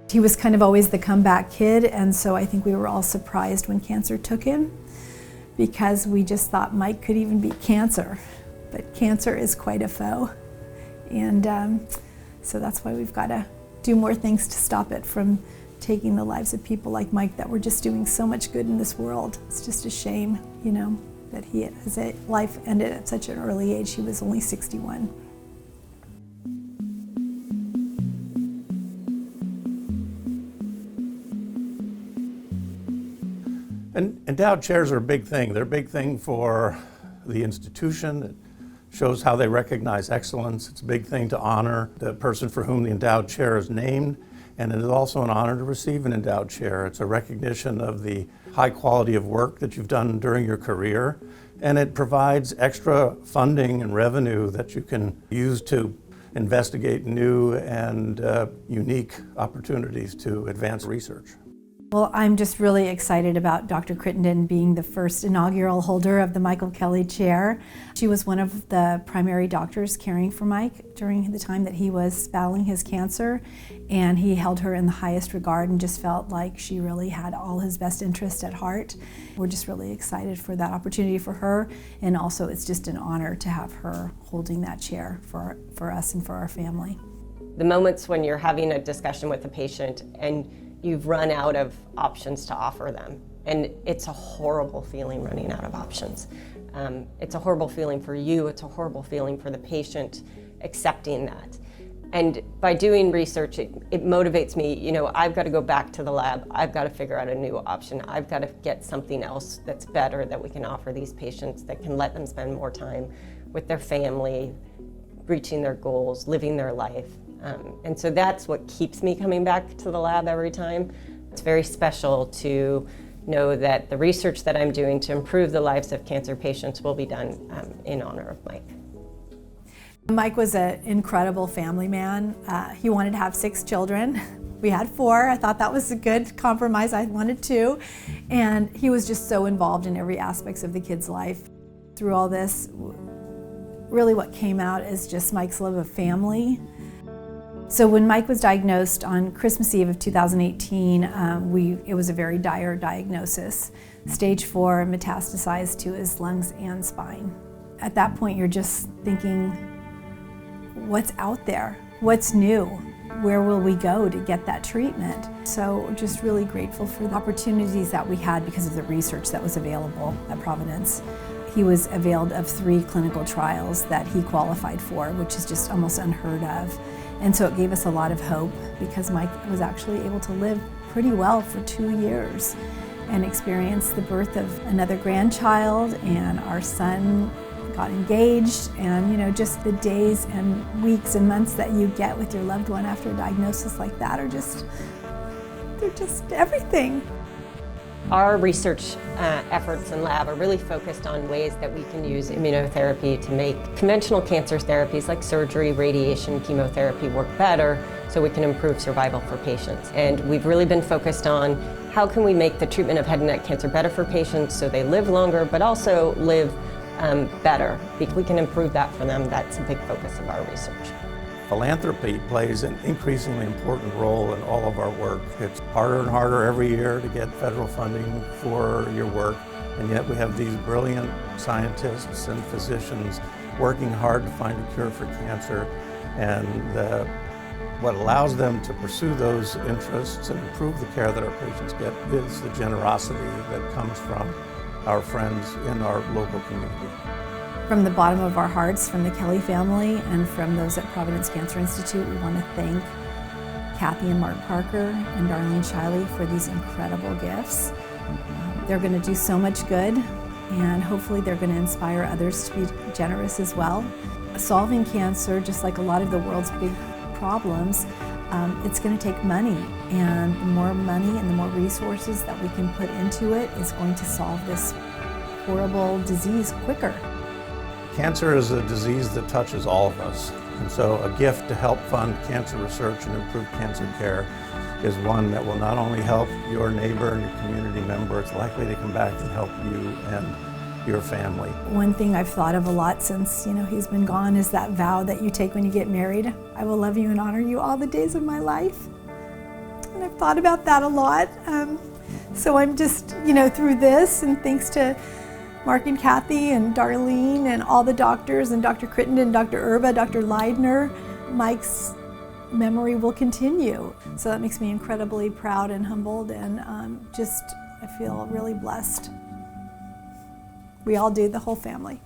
He was kind of always the comeback kid, and so I think we were all surprised when cancer took him, because we just thought Mike could even beat cancer. But cancer is quite a foe, and so that's why we've got to do more things to stop it from taking the lives of people like Mike that were just doing so much good in this world. It's just a shame, you know, that his life ended at such an early age. He was only 61. And endowed chairs are a big thing. They're a big thing for the institution. It shows how they recognize excellence. It's a big thing to honor the person for whom the endowed chair is named. And it is also an honor to receive an endowed chair. It's a recognition of the high quality of work that you've done during your career. And it provides extra funding and revenue that you can use to investigate new and unique opportunities to advance research. Well, I'm just really excited about Dr. Crittenden being the first inaugural holder of the Michael Kelley Chair. She was one of the primary doctors caring for Mike during the time that he was battling his cancer, and he held her in the highest regard and just felt like she really had all his best interest at heart. We're just really excited for that opportunity for her, and also it's just an honor to have her holding that chair for us and for our family. The moments when you're having a discussion with a patient and you've run out of options to offer them. And it's a horrible feeling running out of options. It's a horrible feeling for you, it's a horrible feeling for the patient accepting that. And by doing research, it motivates me, you know, I've got to go back to the lab, I've got to figure out a new option, I've got to get something else that's better that we can offer these patients that can let them spend more time with their family, reaching their goals, living their life. And so that's what keeps me coming back to the lab every time. It's very special to know that the research that I'm doing to improve the lives of cancer patients will be done in honor of Mike. Mike was an incredible family man. He wanted to have 6 children. We had 4. I thought that was a good compromise. I wanted 2. And he was just so involved in every aspect of the kid's life. Through all this, really what came out is just Mike's love of family. So when Mike was diagnosed on Christmas Eve of 2018, it was a very dire diagnosis. Stage 4 metastasized to his lungs and spine. At that point, you're just thinking, what's out there? What's new? Where will we go to get that treatment? So just really grateful for the opportunities that we had because of the research that was available at Providence. He was availed of 3 clinical trials that he qualified for, which is just almost unheard of. And so it gave us a lot of hope because Mike was actually able to live pretty well for 2 years and experience the birth of another grandchild, and our son got engaged, and you know, just the days and weeks and months that you get with your loved one after a diagnosis like that are just, they're just everything. Our research efforts in lab are really focused on ways that we can use immunotherapy to make conventional cancer therapies like surgery, radiation, chemotherapy work better so we can improve survival for patients. And we've really been focused on how can we make the treatment of head and neck cancer better for patients so they live longer but also live better. If we can improve that for them, that's a big focus of our research. Philanthropy plays an increasingly important role in all of our work. It's harder and harder every year to get federal funding for your work, and yet we have these brilliant scientists and physicians working hard to find a cure for cancer, and what allows them to pursue those interests and improve the care that our patients get is the generosity that comes from our friends in our local community. From the bottom of our hearts, from the Kelley family and from those at Providence Cancer Institute, we want to thank Kathy and Mark Parker and Darlene Shiley for these incredible gifts. They're going to do so much good, and hopefully they're going to inspire others to be generous as well. Solving cancer, just like a lot of the world's big problems, it's going to take money, and the more money and the more resources that we can put into it is going to solve this horrible disease quicker. Cancer is a disease that touches all of us, and so a gift to help fund cancer research and improve cancer care is one that will not only help your neighbor and your community member, it's likely to come back and help you and your family. One thing I've thought of a lot since he's been gone is that vow that you take when you get married. I will love you and honor you all the days of my life. and I've thought about that a lot. So I'm just, through this, and thanks to Mark and Kathy and Darlene and all the doctors and Dr. Crittenden, Dr. Erba, Dr. Leidner, Mike's memory will continue. So that makes me incredibly proud and humbled, and I feel really blessed. We all do, the whole family.